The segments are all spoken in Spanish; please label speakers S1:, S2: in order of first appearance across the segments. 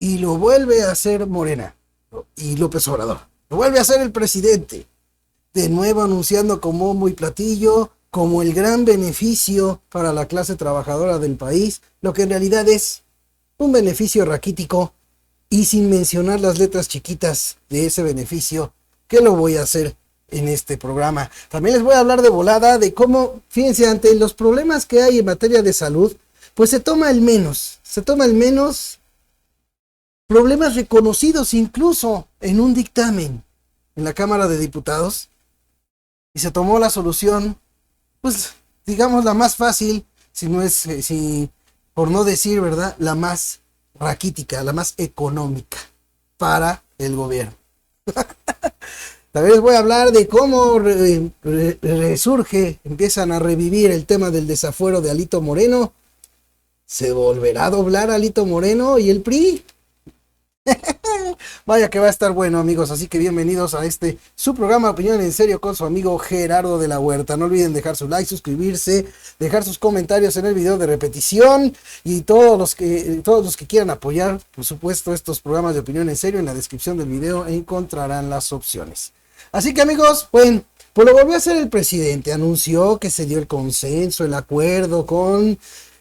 S1: y lo vuelve a hacer Morena y López Obrador. Lo vuelve a hacer el presidente. De nuevo anunciando como bombo y platillo, como el gran beneficio para la clase trabajadora del país, lo que en realidad es un beneficio raquítico y sin mencionar las letras chiquitas de ese beneficio, que lo voy a hacer en este programa. También les voy a hablar de volada de cómo, fíjense, ante los problemas que hay en materia de salud, pues se toma el menos problemas reconocidos incluso en un dictamen en la Cámara de Diputados, y se tomó la solución, pues digamos la más fácil, si no es, por no decir, ¿verdad?, la más raquítica, la más económica para el gobierno. También les voy a hablar de cómo resurge, empiezan a revivir el tema del desafuero de Alito Moreno. ¿Se volverá a doblar Alito Moreno y el PRI? Vaya que va a estar bueno, amigos, así que bienvenidos a su programa Opinión en Serio con su amigo Gerardo de la Huerta. No olviden dejar su like, suscribirse, dejar sus comentarios en el video de repetición, y todos los que quieran apoyar, por supuesto, estos programas de Opinión en Serio, en la descripción del video encontrarán las opciones. Así que, amigos, bueno, pues lo volvió a hacer el presidente, anunció que se dio el consenso, el acuerdo con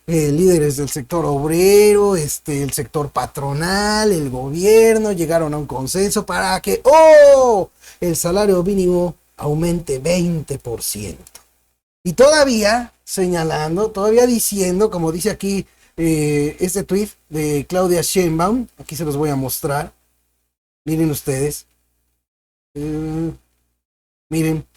S1: líderes del sector obrero, el sector patronal, el gobierno, llegaron a un consenso para que el salario mínimo aumente 20%. Y todavía señalando, todavía diciendo, como dice aquí este tweet de Claudia Sheinbaum, aquí se los voy a mostrar, miren ustedes, miren.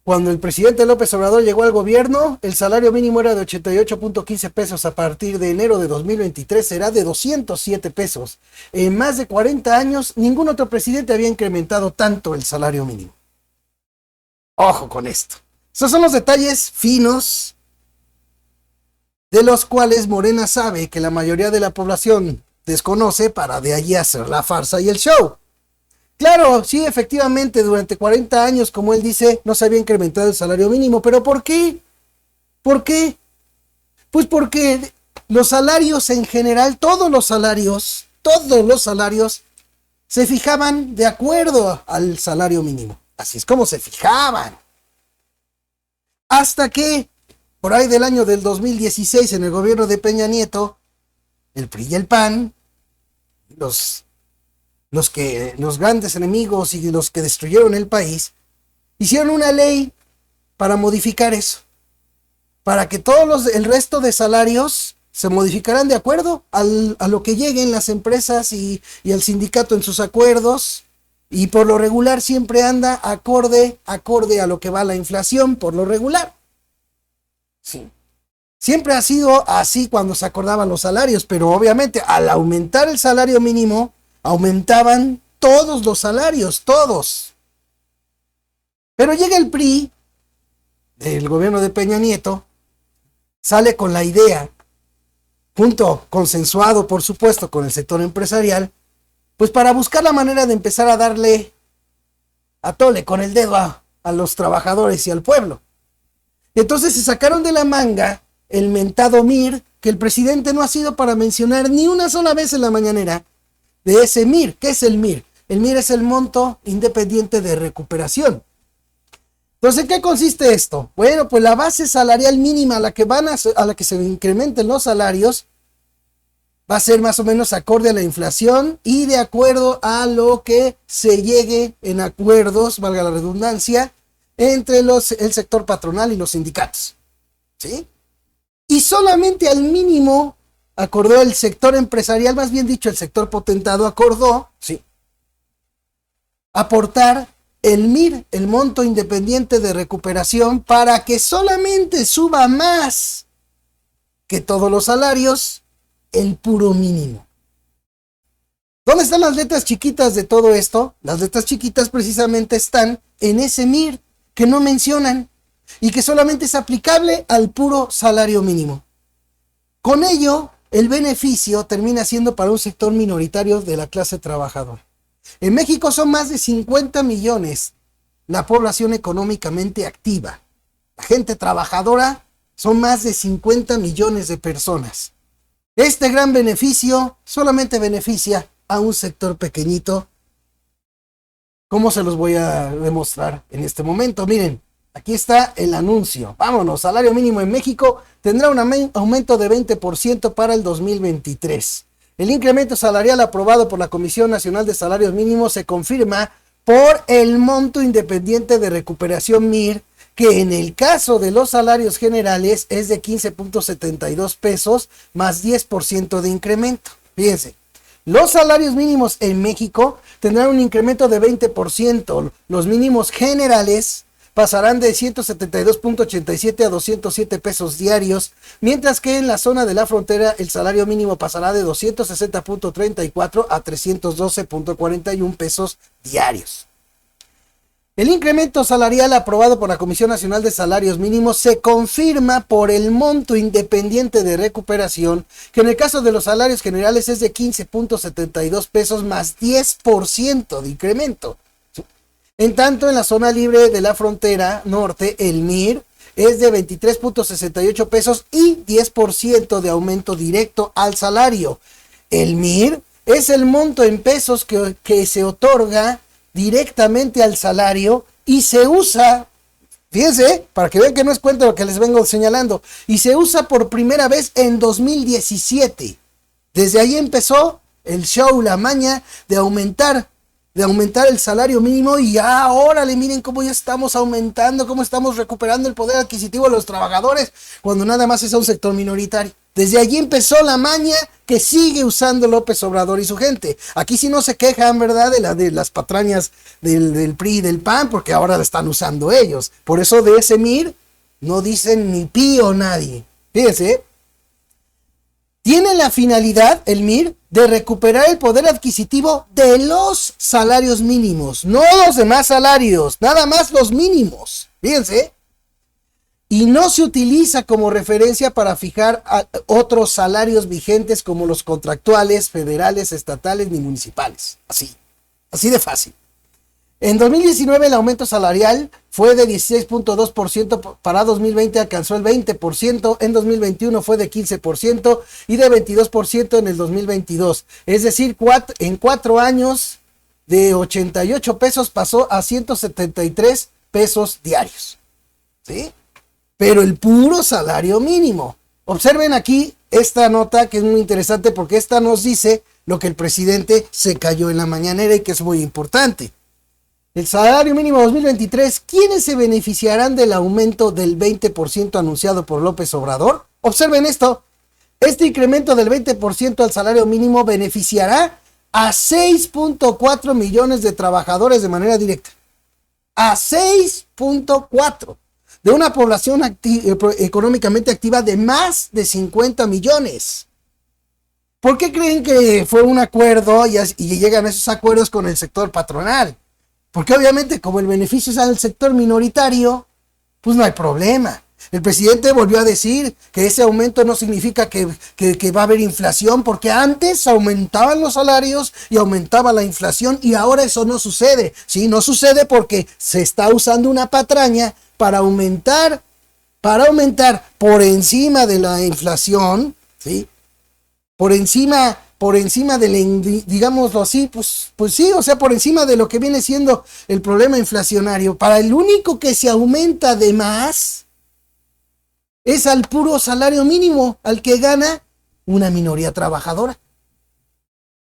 S1: Cuando el presidente López Obrador llegó al gobierno, el salario mínimo era de 88.15 pesos. A partir de enero de 2023 será de 207 pesos. En más de 40 años, ningún otro presidente había incrementado tanto el salario mínimo. Ojo con esto. Esos son los detalles finos de los cuales Morena sabe que la mayoría de la población desconoce, para de allí hacer la farsa y el show. Claro, sí, efectivamente, durante 40 años, como él dice, no se había incrementado el salario mínimo. ¿Pero por qué? ¿Por qué? Pues porque los salarios en general, todos los salarios, se fijaban de acuerdo al salario mínimo. Así es como se fijaban. Hasta que, por ahí del año del 2016, en el gobierno de Peña Nieto, el PRI y el PAN, los grandes enemigos y los que destruyeron el país, hicieron una ley para modificar eso, para que el resto de salarios se modificaran de acuerdo a lo que lleguen las empresas y el sindicato en sus acuerdos, y por lo regular siempre anda acorde a lo que va la inflación, por lo regular. Sí. Siempre ha sido así cuando se acordaban los salarios, pero obviamente al aumentar el salario mínimo, aumentaban todos los salarios, todos. Pero llega el PRI, del gobierno de Peña Nieto, sale con la idea, consensuado por supuesto con el sector empresarial, pues para buscar la manera de empezar a darle a tole con el dedo a los trabajadores y al pueblo. Entonces se sacaron de la manga el mentado MIR, que el presidente no ha sido para mencionar ni una sola vez en la mañanera, de ese MIR. ¿Qué es el MIR? El MIR es el monto independiente de recuperación. Entonces, ¿en qué consiste esto? Bueno, pues la base salarial mínima a la que se incrementen los salarios va a ser más o menos acorde a la inflación y de acuerdo a lo que se llegue en acuerdos, valga la redundancia, entre el sector patronal y los sindicatos. ¿Sí? Y solamente al mínimo acordó el sector empresarial, más bien dicho, el sector potentado acordó, sí, aportar el MIR, el monto independiente de recuperación, para que solamente suba más que todos los salarios, el puro mínimo. ¿Dónde están las letras chiquitas de todo esto? Las letras chiquitas precisamente están en ese MIR que no mencionan y que solamente es aplicable al puro salario mínimo. Con ello, el beneficio termina siendo para un sector minoritario de la clase trabajadora. En México son más de 50 millones la población económicamente activa. La gente trabajadora son más de 50 millones de personas. Este gran beneficio solamente beneficia a un sector pequeñito. ¿Cómo se los voy a demostrar en este momento? Miren, aquí está el anuncio. Vámonos, salario mínimo en México tendrá un aumento de 20% para el 2023. El incremento salarial aprobado por la Comisión Nacional de Salarios Mínimos se confirma por el monto independiente de recuperación MIR, que en el caso de los salarios generales es de 15.72 pesos más 10% de incremento. Fíjense, los salarios mínimos en México tendrán un incremento de 20%. Los mínimos generales pasarán de 172.87 a 207 pesos diarios, mientras que en la zona de la frontera el salario mínimo pasará de 260.34 a 312.41 pesos diarios. El incremento salarial aprobado por la Comisión Nacional de Salarios Mínimos se confirma por el monto independiente de recuperación, que en el caso de los salarios generales es de 15.72 pesos más 10% de incremento. En tanto, en la zona libre de la frontera norte, el MIR es de 23.68 pesos y 10% de aumento directo al salario. El MIR es el monto en pesos que se otorga directamente al salario y se usa, fíjense, para que vean que no es cuento lo que les vengo señalando, y se usa por primera vez en 2017. Desde ahí empezó el show, la maña de aumentar el salario mínimo, y ya, órale, miren cómo ya estamos aumentando, cómo estamos recuperando el poder adquisitivo de los trabajadores, cuando nada más es a un sector minoritario. Desde allí empezó la maña que sigue usando López Obrador y su gente. Aquí sí no se quejan, ¿verdad?, de las patrañas del PRI y del PAN, porque ahora la están usando ellos. Por eso de ese MIR no dicen ni pío nadie. Fíjense, tiene la finalidad, el MIR, de recuperar el poder adquisitivo de los salarios mínimos, no los demás salarios, nada más los mínimos. Fíjense. Y no se utiliza como referencia para fijar otros salarios vigentes como los contractuales, federales, estatales ni municipales. Así de fácil. En 2019 el aumento salarial fue de 16.2%, para 2020 alcanzó el 20%, en 2021 fue de 15% y de 22% en el 2022. Es decir, en 4 años de 88 pesos pasó a 173 pesos diarios. ¿Sí? Pero el puro salario mínimo. Observen aquí esta nota que es muy interesante, porque esta nos dice lo que el presidente se cayó en la mañanera y que es muy importante. El salario mínimo 2023, ¿quiénes se beneficiarán del aumento del 20% anunciado por López Obrador? Observen esto. Este incremento del 20% al salario mínimo beneficiará a 6.4 millones de trabajadores de manera directa. A 6.4. De una población económicamente activa de más de 50 millones. ¿Por qué creen que fue un acuerdo y llegan a esos acuerdos con el sector patronal? Porque obviamente como el beneficio es al sector minoritario, pues no hay problema. El presidente volvió a decir que ese aumento no significa que va a haber inflación, porque antes aumentaban los salarios y aumentaba la inflación, y ahora eso no sucede. Sí, no sucede porque se está usando una patraña para aumentar por encima de la inflación, ¿sí? Por encima de, digámoslo así, pues sí, o sea, por encima de lo que viene siendo el problema inflacionario. Para el único que se aumenta de más es al puro salario mínimo, al que gana una minoría trabajadora.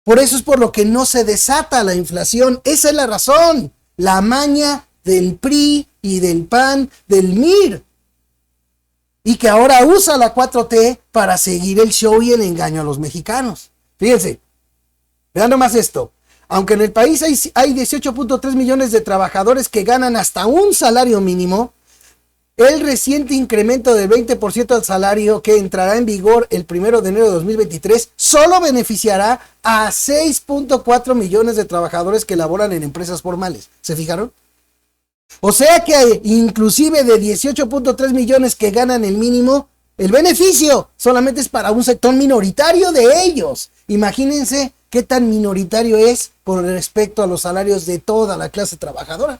S1: Por eso es por lo que no se desata la inflación. Esa es la razón, la maña del PRI y del PAN, del MIR, y que ahora usa la 4T para seguir el show y el engaño a los mexicanos. Fíjense, vean nomás esto. Aunque en el país hay 18.3 millones de trabajadores que ganan hasta un salario mínimo, el reciente incremento del 20% al salario, que entrará en vigor el 1 de enero de 2023, solo beneficiará a 6.4 millones de trabajadores que laboran en empresas formales. ¿Se fijaron? O sea que inclusive de 18.3 millones que ganan el mínimo, el beneficio solamente es para un sector minoritario de ellos. Imagínense qué tan minoritario es con respecto a los salarios de toda la clase trabajadora.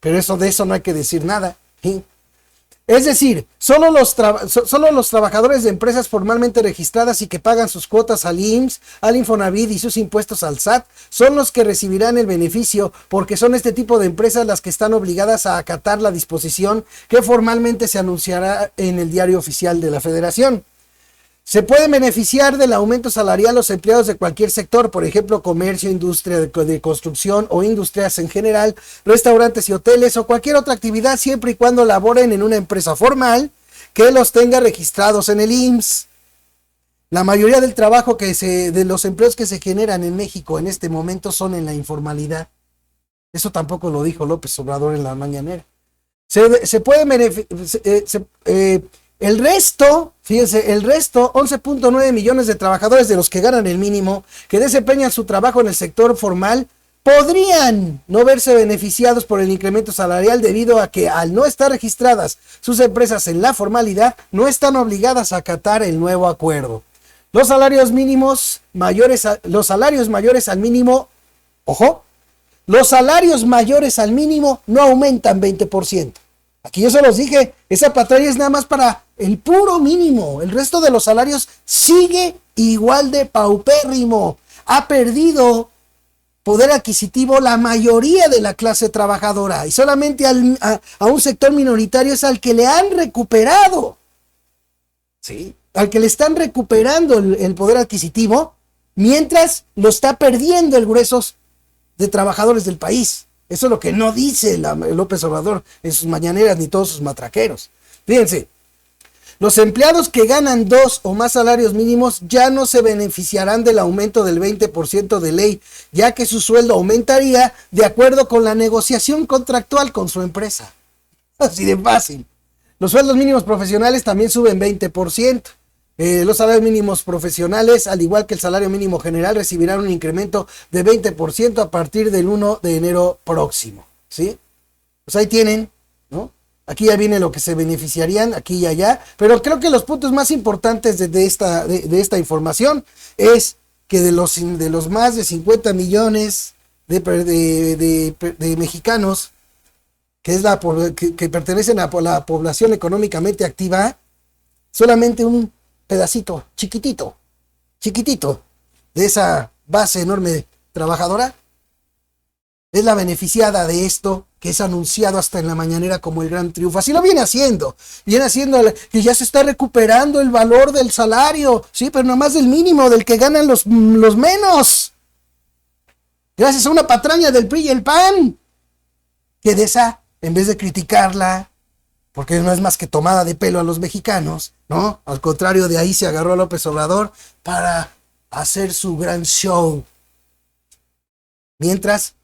S1: Pero de eso no hay que decir nada, ¿sí? Es decir, solo los trabajadores de empresas formalmente registradas y que pagan sus cuotas al IMSS, al Infonavit y sus impuestos al SAT son los que recibirán el beneficio, porque son este tipo de empresas las que están obligadas a acatar la disposición que formalmente se anunciará en el Diario Oficial de la Federación. Se pueden beneficiar del aumento salarial los empleados de cualquier sector, por ejemplo, comercio, industria de construcción o industrias en general, restaurantes y hoteles o cualquier otra actividad, siempre y cuando laboren en una empresa formal que los tenga registrados en el IMSS. La mayoría del trabajo de los empleos que se generan en México en este momento son en la informalidad. Eso tampoco lo dijo López Obrador en la mañanera. Se puede beneficiar. El resto, fíjense, 11.9 millones de trabajadores de los que ganan el mínimo, que desempeñan su trabajo en el sector formal, podrían no verse beneficiados por el incremento salarial debido a que al no estar registradas sus empresas en la formalidad, no están obligadas a acatar el nuevo acuerdo. Los salarios mayores al mínimo, ojo, los salarios mayores al mínimo no aumentan 20%. Aquí yo se los dije, esa patraña es nada más para el puro mínimo. El resto de los salarios sigue igual de paupérrimo. Ha perdido poder adquisitivo la mayoría de la clase trabajadora y solamente a un sector minoritario es al que le han recuperado. ¿Sí? Al que le están recuperando el poder adquisitivo, mientras lo está perdiendo el grueso de trabajadores del país. Eso es lo que no dice López Obrador en sus mañaneras ni todos sus matraqueros. Fíjense, los empleados que ganan 2 o más salarios mínimos ya no se beneficiarán del aumento del 20% de ley, ya que su sueldo aumentaría de acuerdo con la negociación contractual con su empresa. Así de fácil. Los sueldos mínimos profesionales también suben 20%. Los salarios mínimos profesionales, al igual que el salario mínimo general, recibirán un incremento de 20% a partir del 1 de enero próximo, ¿sí? Pues ahí tienen, ¿no? Aquí ya viene lo que se beneficiarían, aquí y allá, pero creo que los puntos más importantes de esta información es que de los más de 50 millones de mexicanos que pertenecen a la población económicamente activa, solamente un pedacito chiquitito de esa base enorme trabajadora es la beneficiada de esto que es anunciado hasta en la mañanera como el gran triunfo. Así lo viene haciendo que ya se está recuperando el valor del salario, sí, pero nomás del mínimo, del que ganan los menos, gracias a una patraña del PRI y el PAN, que de esa, en vez de criticarla, porque no es más que tomada de pelo a los mexicanos, ¿no? Al contrario, de ahí se agarró a López Obrador para hacer su gran show. Mientras,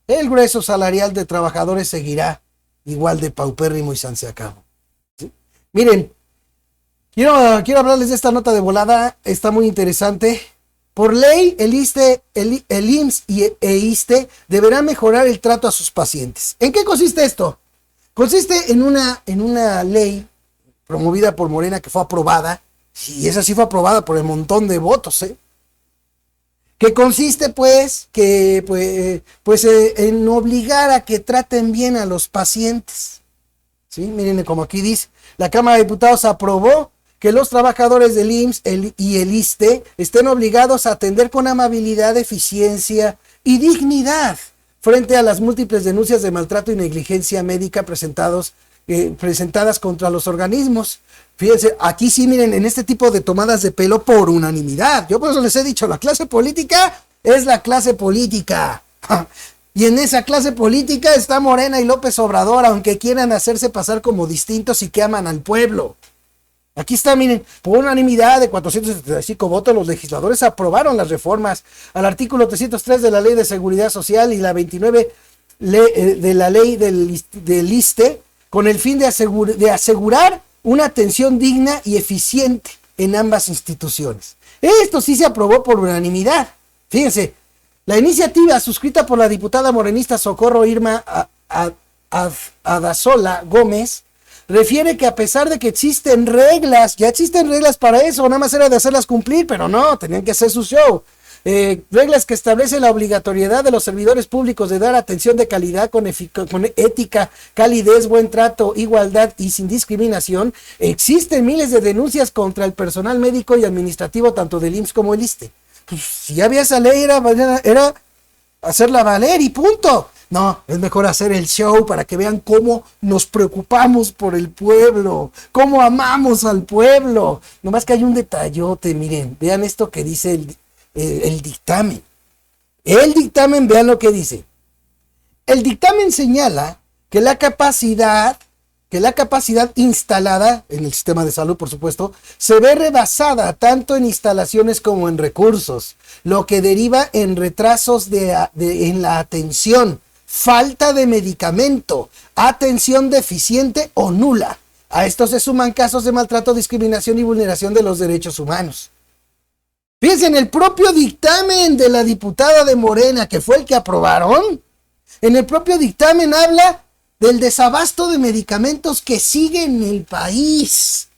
S1: el grueso salarial de trabajadores seguirá igual de paupérrimo y se acabó. ¿Sí? Miren, quiero hablarles de esta nota de volada, está muy interesante. Por ley, el IMSS e ISSSTE deberán mejorar el trato a sus pacientes. ¿En qué consiste esto? Consiste en una ley promovida por Morena que fue aprobada, y esa sí fue aprobada por el montón de votos, que consiste en obligar a que traten bien a los pacientes. ¿Sí? Miren como aquí dice, la Cámara de Diputados aprobó que los trabajadores del IMSS y el ISSSTE estén obligados a atender con amabilidad, eficiencia y dignidad frente a las múltiples denuncias de maltrato y negligencia médica presentadas contra los organismos. Fíjense, aquí sí, miren, en este tipo de tomadas de pelo por unanimidad. Yo por eso les he dicho, la clase política es la clase política. Y en esa clase política está Morena y López Obrador, aunque quieran hacerse pasar como distintos y que aman al pueblo. Aquí está, miren, por unanimidad de 475 votos, los legisladores aprobaron las reformas al artículo 303 de la Ley de Seguridad Social y la 29 de la Ley del ISSSTE, con el fin de asegurar una atención digna y eficiente en ambas instituciones. Esto sí se aprobó por unanimidad. Fíjense, la iniciativa suscrita por la diputada morenista Socorro Irma Adasola Gómez refiere que a pesar de que ya existen reglas para eso, nada más era de hacerlas cumplir, pero no, tenían que hacer su show. reglas que establecen la obligatoriedad de los servidores públicos de dar atención de calidad con ética, calidez, buen trato, igualdad y sin discriminación. Existen miles de denuncias contra el personal médico y administrativo, tanto del IMSS como el ISSSTE. Pues, si ya había esa ley, era hacerla valer y punto. No, es mejor hacer el show para que vean cómo nos preocupamos por el pueblo, cómo amamos al pueblo. Nomás que hay un detallote, miren, vean esto que dice el dictamen. El dictamen, vean lo que dice. El dictamen señala que la capacidad instalada en el sistema de salud, por supuesto, se ve rebasada tanto en instalaciones como en recursos, lo que deriva en retrasos en la atención, falta de medicamento, atención deficiente o nula. A esto se suman casos de maltrato, discriminación y vulneración de los derechos humanos. Fíjense, en el propio dictamen de la diputada de Morena, que fue el que aprobaron, en el propio dictamen habla del desabasto de medicamentos que sigue en el país.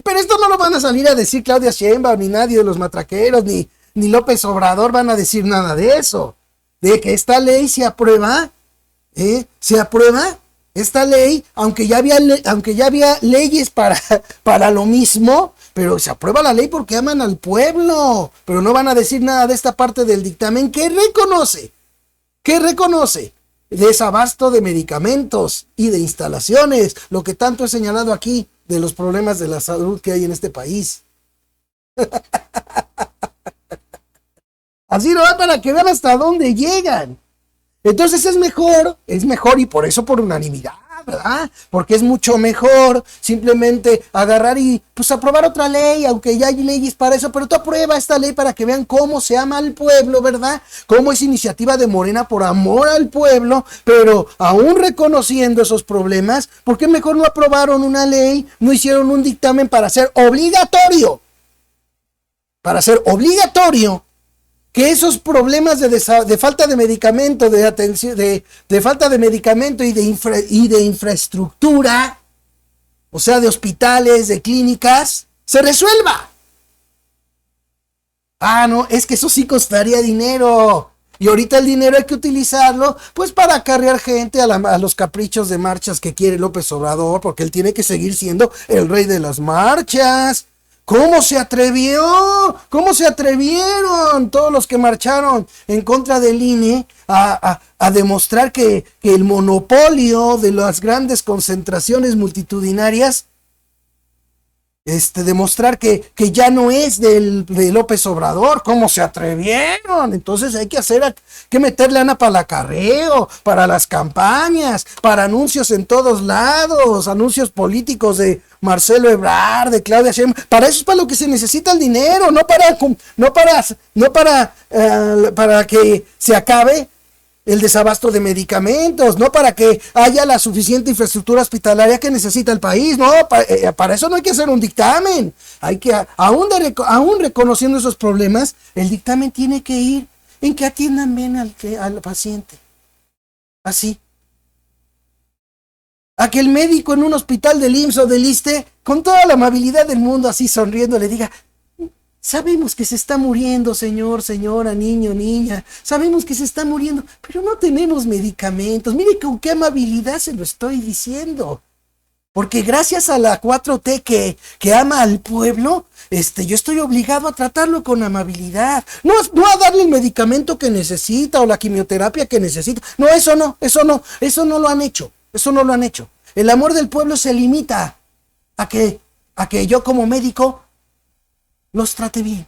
S1: Pero esto no lo van a salir a decir Claudia Sheinbaum, ni nadie de los matraqueros, ni López Obrador van a decir nada de eso. De que esta ley se aprueba, esta ley, aunque ya había leyes para lo mismo, pero se aprueba la ley porque aman al pueblo. Pero no van a decir nada de esta parte del dictamen que reconoce desabasto de medicamentos y de instalaciones, lo que tanto he señalado aquí de los problemas de la salud que hay en este país. Así no va, para que vean hasta dónde llegan. Entonces es mejor y por eso por unanimidad, ¿verdad? Porque es mucho mejor simplemente agarrar y pues aprobar otra ley, aunque ya hay leyes para eso, pero tú aprueba esta ley para que vean cómo se ama al pueblo, ¿verdad? Cómo es iniciativa de Morena por amor al pueblo, pero aún reconociendo esos problemas, ¿por qué mejor no aprobaron una ley, no hicieron un dictamen para hacer obligatorio? Para hacer obligatorio que esos problemas de falta de medicamento, de atención, de falta de medicamento y de infraestructura, o sea, de hospitales, de clínicas, se resuelva. Ah, no, es que eso sí costaría dinero. Y ahorita el dinero hay que utilizarlo, pues, para acarrear gente a los caprichos de marchas que quiere López Obrador, porque él tiene que seguir siendo el rey de las marchas. ¿Cómo se atrevió? ¿Cómo se atrevieron todos los que marcharon en contra del INE a demostrar que el monopolio de las grandes concentraciones multitudinarias, demostrar que ya no es de López Obrador? ¿Cómo se atrevieron? Entonces hay que meterle lana para el acarreo, para las campañas, para anuncios en todos lados, anuncios políticos de Marcelo Ebrard, de Claudia Sheinbaum. Para eso es para lo que se necesita el dinero, no para que se acabe el desabasto de medicamentos, no para que haya la suficiente infraestructura hospitalaria que necesita el país. No, para eso no hay que hacer un dictamen. Hay que, aún reconociendo esos problemas, el dictamen tiene que ir en que atiendan bien al paciente. Así. A que el médico en un hospital del IMSS o del ISSSTE, con toda la amabilidad del mundo, así sonriendo, le diga: sabemos que se está muriendo, señor, señora, niño, niña. Sabemos que se está muriendo, pero no tenemos medicamentos. Mire con qué amabilidad se lo estoy diciendo. Porque gracias a la 4T que ama al pueblo, yo estoy obligado a tratarlo con amabilidad. No a darle el medicamento que necesita o la quimioterapia que necesita. No, eso no lo han hecho. Eso no lo han hecho. El amor del pueblo se limita a que yo como médico los trate bien.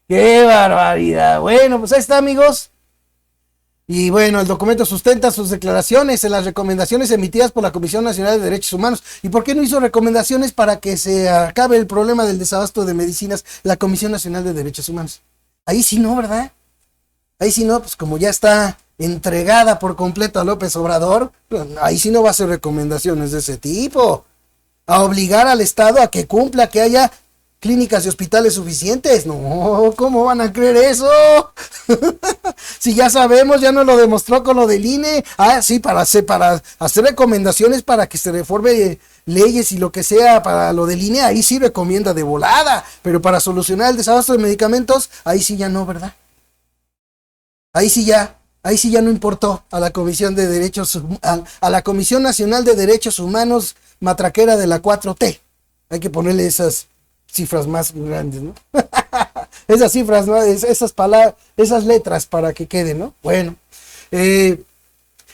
S1: ¡Qué barbaridad! Bueno, pues ahí está, amigos. Y bueno, el documento sustenta sus declaraciones en las recomendaciones emitidas por la Comisión Nacional de Derechos Humanos. ¿Y por qué no hizo recomendaciones para que se acabe el problema del desabasto de medicinas la Comisión Nacional de Derechos Humanos? Ahí sí no, ¿verdad? Ahí sí no, pues como ya está entregada por completo a López Obrador, ahí sí no va a hacer recomendaciones de ese tipo. A obligar al Estado a que cumpla, que clínicas y hospitales suficientes. No, ¿cómo van a creer eso? Si ya sabemos, ya nos lo demostró con lo del INE. Ah, sí, para hacer recomendaciones para que se reforme leyes y lo que sea para lo del INE, ahí sí recomienda de volada. Pero para solucionar el desabasto de medicamentos, ahí sí ya no, ¿verdad? Ahí sí ya no importó a la Comisión de Derechos, a la Comisión Nacional de Derechos Humanos, matraquera de la 4T. Hay que ponerle esas cifras más grandes, ¿no? Esas cifras, ¿no? Esas palabras, esas letras para que queden, ¿no? Bueno, el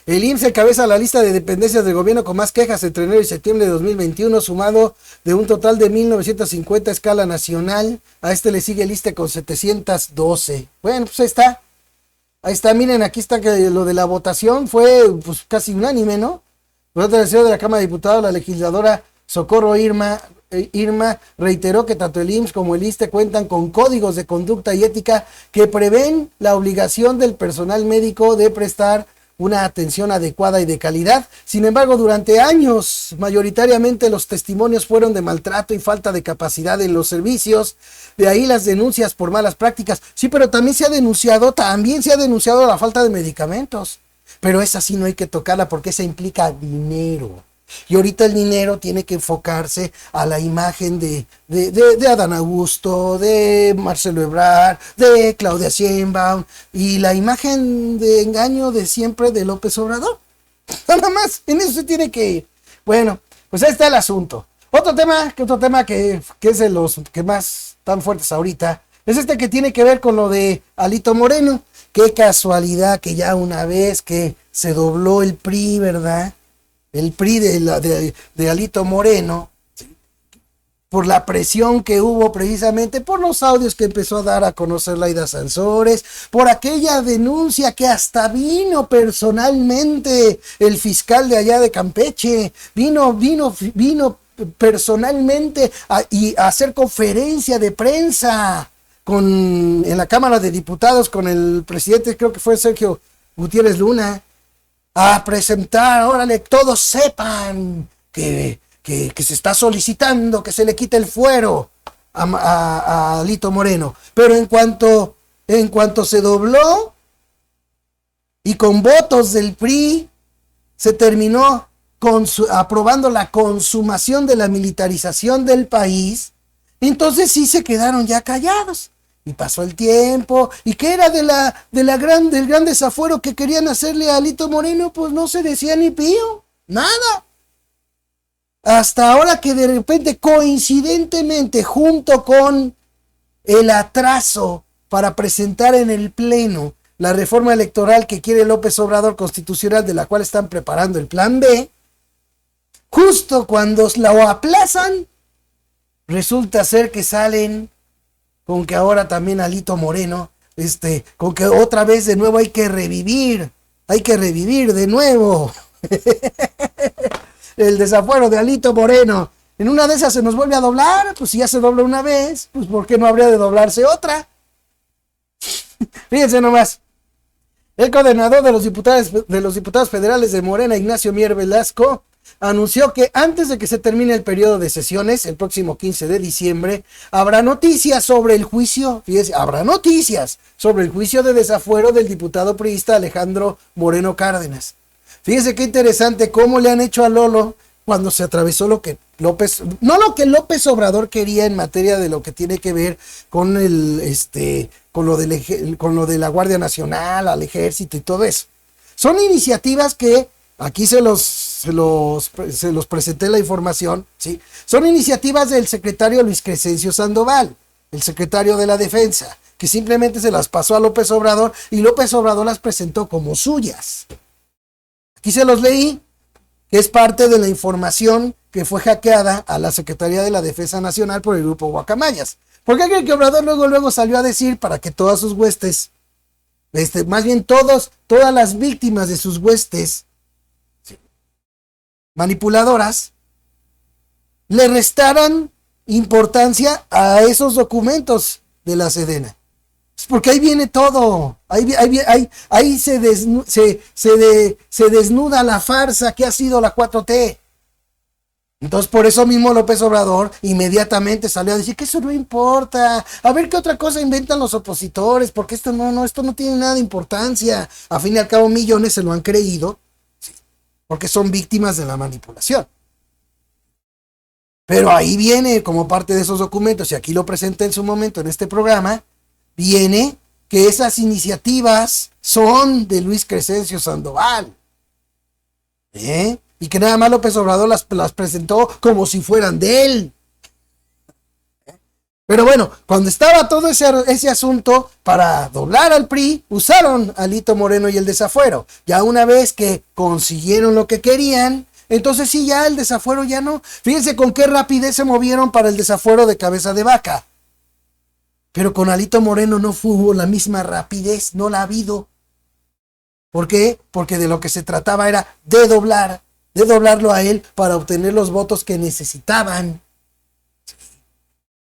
S1: IMSS encabeza la lista de dependencias del gobierno con más quejas entre enero y septiembre de 2021, sumado de un total de 1,950 a escala nacional. A este le sigue el ISSSTE con 712. Bueno, pues ahí está. Ahí está, miren, aquí está que lo de la votación fue pues casi unánime, ¿no? Por otra decisión de la Cámara de Diputados, la legisladora Socorro Irma reiteró que tanto el IMSS como el ISSSTE cuentan con códigos de conducta y ética que prevén la obligación del personal médico de prestar una atención adecuada y de calidad. Sin embargo, durante años, mayoritariamente los testimonios fueron de maltrato y falta de capacidad en los servicios. De ahí las denuncias por malas prácticas. Sí, pero también se ha denunciado la falta de medicamentos. Pero esa sí no hay que tocarla porque esa implica dinero. Y ahorita el dinero tiene que enfocarse a la imagen de Adán Augusto, de Marcelo Ebrard, de Claudia Sheinbaum y la imagen de engaño de siempre de López Obrador. Nada más, en eso se tiene que ir. Bueno, pues ahí está el asunto. Otro tema que es de los que más están fuertes ahorita es este que tiene que ver con lo de Alito Moreno. Qué casualidad que ya una vez que se dobló el PRI, ¿verdad? El PRI de Alito Moreno, ¿sí? Por la presión que hubo precisamente, por los audios que empezó a dar a conocer Laida Sansores, por aquella denuncia que hasta vino personalmente el fiscal de allá de Campeche, vino personalmente a hacer conferencia de prensa en la Cámara de Diputados con el presidente, creo que fue Sergio Gutiérrez Luna, a presentar, órale, todos sepan que se está solicitando que se le quite el fuero a Alito Moreno. Pero en cuanto se dobló y con votos del PRI se terminó aprobando la consumación de la militarización del país, entonces sí se quedaron ya callados. Y pasó el tiempo, y que era del gran desafuero que querían hacerle a Alito Moreno, pues no se decía ni pío, nada. Hasta ahora que de repente, coincidentemente, junto con el atraso para presentar en el Pleno la reforma electoral que quiere López Obrador constitucional, de la cual están preparando el plan B, justo cuando lo aplazan, resulta ser que salen con que ahora también Alito Moreno, con que otra vez de nuevo hay que revivir de nuevo el desafuero de Alito Moreno. En una de esas se nos vuelve a doblar, pues si ya se dobla una vez, pues ¿por qué no habría de doblarse otra? Fíjense nomás. El coordinador de los diputados federales de Morena, Ignacio Mier Velasco, anunció que antes de que se termine el periodo de sesiones, el próximo 15 de diciembre, habrá noticias sobre el juicio, fíjense, habrá noticias sobre el juicio de desafuero del diputado priista Alejandro Moreno Cárdenas. Fíjense qué interesante cómo le han hecho a Lolo cuando se atravesó lo que López Obrador quería en materia de lo que tiene que ver con con lo de la Guardia Nacional, al Ejército y todo eso. Son iniciativas que aquí se los presenté la información, ¿sí? Son iniciativas del secretario Luis Crescencio Sandoval, el secretario de la Defensa, que simplemente se las pasó a López Obrador y López Obrador las presentó como suyas. Aquí se los leí, que es parte de la información que fue hackeada a la Secretaría de la Defensa Nacional por el grupo Guacamayas. ¿Por qué creen que Obrador luego salió a decir para que todas sus huestes, más bien todas las víctimas de sus huestes manipuladoras, le restaran importancia a esos documentos de la Sedena? Porque ahí viene todo, ahí se desnuda la farsa que ha sido la 4T. Entonces, por eso mismo López Obrador inmediatamente salió a decir que eso no importa. A ver qué otra cosa inventan los opositores, porque esto no tiene nada de importancia. A fin y al cabo, millones se lo han creído, sí, porque son víctimas de la manipulación. Pero ahí viene, como parte de esos documentos, y aquí lo presenté en su momento en este programa, viene que esas iniciativas son de Luis Crescencio Sandoval. Y que nada más López Obrador las presentó como si fueran de él. Pero bueno, cuando estaba todo ese asunto para doblar al PRI, usaron a Alito Moreno y el desafuero. Ya una vez que consiguieron lo que querían, entonces sí, ya el desafuero ya no. Fíjense con qué rapidez se movieron para el desafuero de Cabeza de Vaca. Pero con Alito Moreno no hubo la misma rapidez, no la ha habido. ¿Por qué? Porque de lo que se trataba era de doblarlo a él para obtener los votos que necesitaban.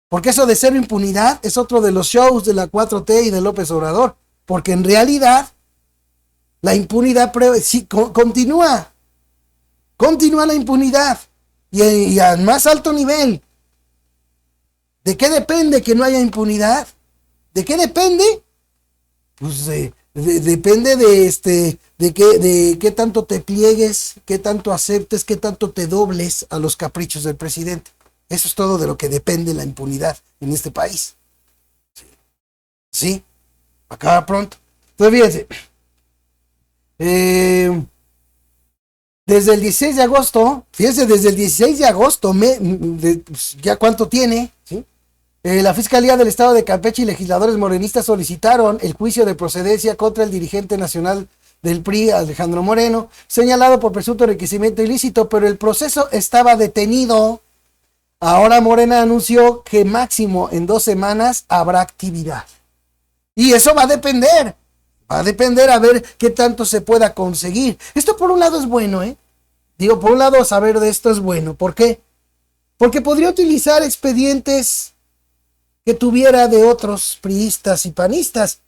S1: Porque eso de cero impunidad es otro de los shows de la 4T y de López Obrador. Porque en realidad la impunidad sí, continúa la impunidad y al más alto nivel. ¿De qué depende que no haya impunidad? ¿De qué depende? Pues depende de qué tanto te pliegues, qué tanto aceptes, qué tanto te dobles a los caprichos del presidente. Eso es todo de lo que depende la impunidad en este país. Sí, acaba pronto. Entonces, fíjense. Desde el 16 de agosto, pues, ya cuánto tiene, ¿sí? La Fiscalía del Estado de Campeche y legisladores morenistas solicitaron el juicio de procedencia contra el dirigente nacional del PRI, Alejandro Moreno, señalado por presunto enriquecimiento ilícito, pero el proceso estaba detenido. Ahora Morena anunció que máximo en 2 semanas habrá actividad. Y eso va a depender a ver qué tanto se pueda conseguir. Esto por un lado es bueno, Digo, por un lado saber de esto es bueno. ¿Por qué? Porque podría utilizar expedientes que tuviera de otros priistas y panistas.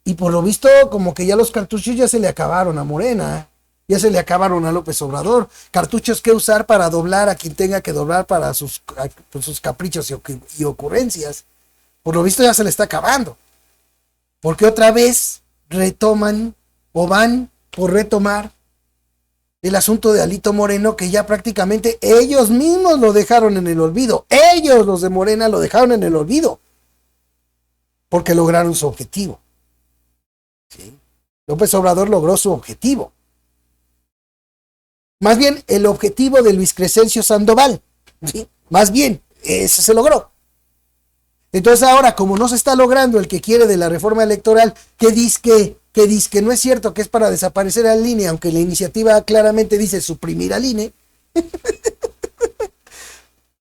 S1: Y por lo visto, como que ya los cartuchos ya se le acabaron a Morena. Ya se le acabaron a López Obrador. Cartuchos que usar para doblar a quien tenga que doblar para sus caprichos y ocurrencias. Por lo visto ya se le está acabando. Porque otra vez retoman o van por retomar el asunto de Alito Moreno, que ya prácticamente ellos mismos lo dejaron en el olvido. Ellos, los de Morena, lo dejaron en el olvido. Porque lograron su objetivo. ¿Sí? López Obrador logró su objetivo. Más bien, el objetivo de Luis Crescencio Sandoval. ¿Sí? Más bien, eso se logró. Entonces ahora, como no se está logrando el que quiere de la reforma electoral, que dice que no es cierto, que es para desaparecer al INE, aunque la iniciativa claramente dice suprimir al INE,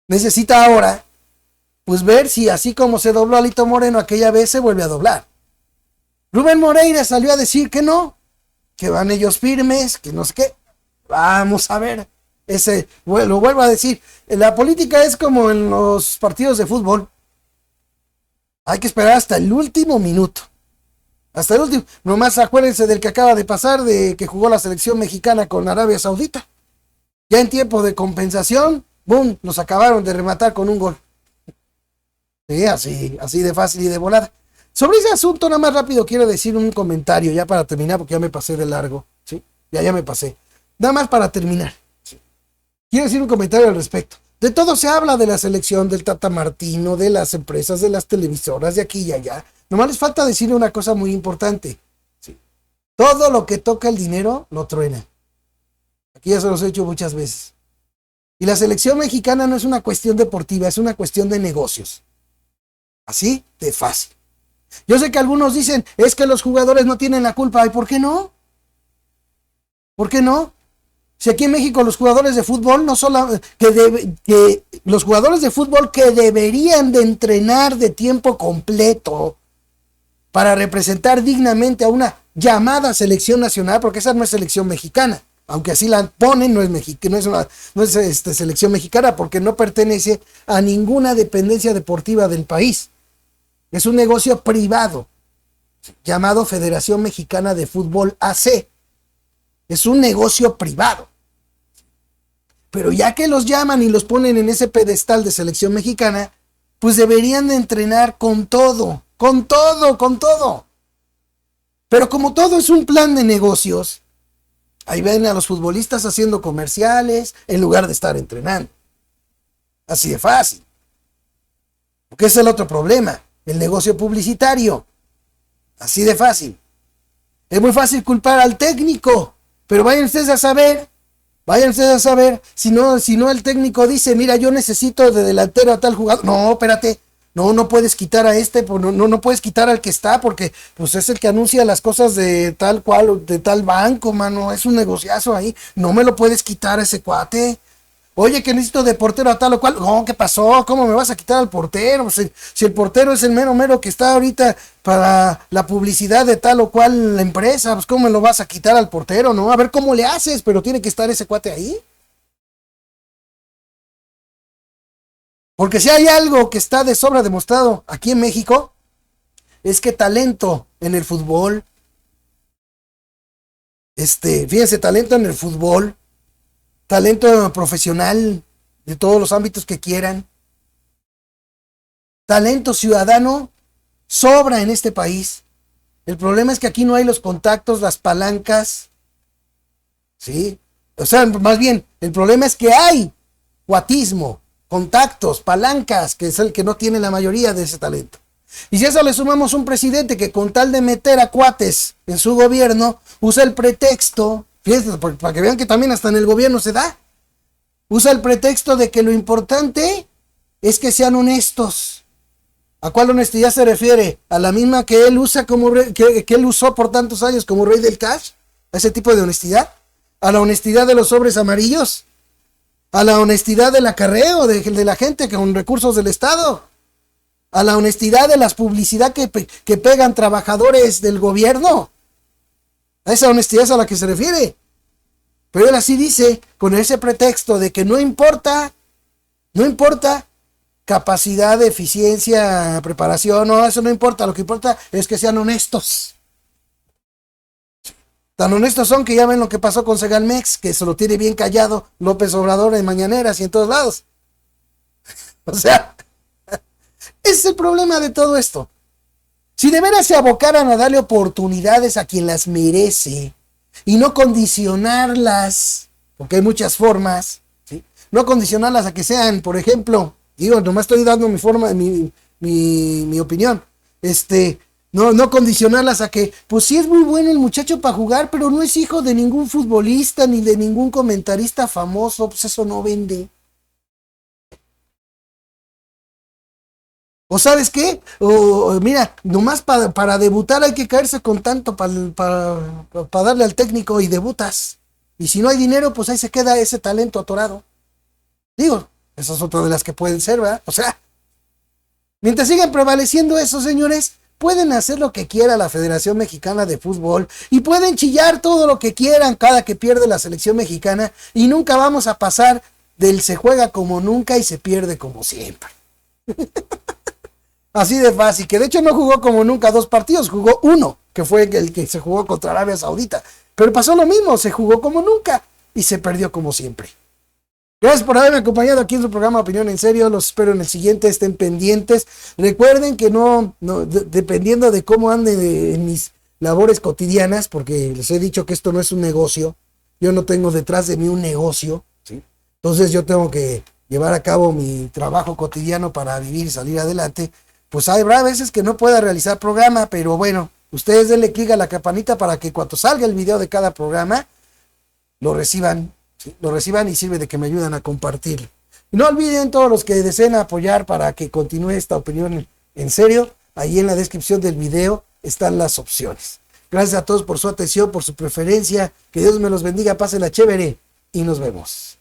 S1: necesita ahora, pues ver si así como se dobló Alito Moreno aquella vez, se vuelve a doblar. Rubén Moreira salió a decir que no, que van ellos firmes, que no sé qué. Vamos a ver, lo vuelvo a decir, la política es como en los partidos de fútbol. Hay que esperar hasta el último minuto. Hasta el último. Nomás acuérdense del que acaba de pasar, de que jugó la selección mexicana con Arabia Saudita. Ya en tiempo de compensación, ¡boom!, nos acabaron de rematar con un gol. Sí, así de fácil y de volada. Sobre ese asunto, nada más rápido quiero decir un comentario, ya para terminar, porque ya me pasé de largo. ¿Sí? Ya me pasé. Nada más para terminar. ¿Sí? Quiero decir un comentario al respecto. De todo se habla, de la selección, del Tata Martino, de las empresas, de las televisoras, de aquí y allá. Nomás les falta decir una cosa muy importante. ¿Sí? Todo lo que toca el dinero lo truena. Aquí ya se los he dicho muchas veces. Y la selección mexicana no es una cuestión deportiva, es una cuestión de negocios. Así de fácil. Yo sé que algunos dicen, es que los jugadores no tienen la culpa. ¿Y por qué no? ¿Por qué no? Si aquí en México los jugadores de fútbol los jugadores de fútbol que deberían de entrenar de tiempo completo para representar dignamente a una llamada selección nacional, porque esa no es selección mexicana, aunque así la ponen, no es selección mexicana, porque no pertenece a ninguna dependencia deportiva del país. Es un negocio privado llamado Federación Mexicana de Fútbol AC. Es un negocio privado. Pero ya que los llaman y los ponen en ese pedestal de selección mexicana, pues deberían de entrenar con todo, con todo, con todo. Pero como todo es un plan de negocios, ahí ven a los futbolistas haciendo comerciales en lugar de estar entrenando. Así de fácil. Porque ese es el otro problema, el negocio publicitario. Así de fácil. Es muy fácil culpar al técnico, pero vayan ustedes a saber si no el técnico dice, mira, yo necesito de delantero a tal jugador. No, espérate, no puedes quitar a este, no puedes quitar al que está, porque pues es el que anuncia las cosas de tal cual, de tal banco, mano, es un negociazo ahí, no me lo puedes quitar a ese cuate. Oye, que necesito de portero a tal o cual. No, ¿qué pasó? ¿Cómo me vas a quitar al portero? Si el portero es el mero que está ahorita para la publicidad de tal o cual empresa, pues ¿cómo me lo vas a quitar al portero? No, a ver cómo le haces, pero tiene que estar ese cuate ahí. Porque si hay algo que está de sobra demostrado aquí en México, es que talento en el fútbol, fíjense, talento en el fútbol, talento profesional de todos los ámbitos que quieran, talento ciudadano sobra en este país. El problema es que aquí no hay los contactos, las palancas, ¿sí? O sea, más bien, el problema es que hay guatismo, contactos, palancas, que es el que no tiene la mayoría de ese talento. Y si a eso le sumamos un presidente que con tal de meter a cuates en su gobierno, usa el pretexto, fíjense, para que vean que también hasta en el gobierno se da, usa el pretexto de que lo importante es que sean honestos. ¿A cuál honestidad se refiere? ¿A la misma que él usa como que él usó por tantos años como rey del cash? ¿A ese tipo de honestidad? ¿A la honestidad de los sobres amarillos? ¿A la honestidad del acarreo de la gente con recursos del Estado? ¿A la honestidad de las publicidad que pegan trabajadores del gobierno? A esa honestidad es a la que se refiere. Pero él así dice, con ese pretexto de que no importa capacidad, eficiencia, preparación, no, eso no importa, lo que importa es que sean honestos. Tan honestos son que ya ven lo que pasó con Segalmex, que se lo tiene bien callado López Obrador en mañaneras y en todos lados. O sea, ese es el problema de todo esto. Si de veras se abocaran a darle oportunidades a quien las merece y no condicionarlas, porque hay muchas formas, ¿sí? No condicionarlas a que sean, por ejemplo, digo, nomás estoy dando mi forma, mi opinión, no condicionarlas a que, pues sí es muy bueno el muchacho para jugar, pero no es hijo de ningún futbolista ni de ningún comentarista famoso, pues eso no vende. ¿O sabes qué? O mira, nomás para debutar hay que caerse con tanto para darle al técnico y debutas. Y si no hay dinero, pues ahí se queda ese talento atorado. Digo, esa es otra de las que pueden ser, ¿verdad? O sea, mientras sigan prevaleciendo eso, señores, pueden hacer lo que quiera la Federación Mexicana de Fútbol y pueden chillar todo lo que quieran cada que pierde la selección mexicana y nunca vamos a pasar del se juega como nunca y se pierde como siempre. Así de fácil, que de hecho no jugó como nunca 2 partidos, jugó uno, que fue el que se jugó contra Arabia Saudita. Pero pasó lo mismo, se jugó como nunca y se perdió como siempre. Gracias por haberme acompañado aquí en su programa Opinión en Serio. Los espero en el siguiente, estén pendientes. Recuerden que dependiendo de cómo ande en mis labores cotidianas, porque les he dicho que esto no es un negocio, yo no tengo detrás de mí un negocio, ¿sí? Entonces yo tengo que llevar a cabo mi trabajo cotidiano para vivir y salir adelante. Pues habrá veces que no pueda realizar programa, pero bueno, ustedes denle clic a la campanita para que cuando salga el video de cada programa, lo reciban, ¿sí? Lo reciban y sirve de que me ayudan a compartirlo. Y no olviden todos los que deseen apoyar para que continúe esta opinión en serio, ahí en la descripción del video están las opciones. Gracias a todos por su atención, por su preferencia, que Dios me los bendiga, pásenla chévere y nos vemos.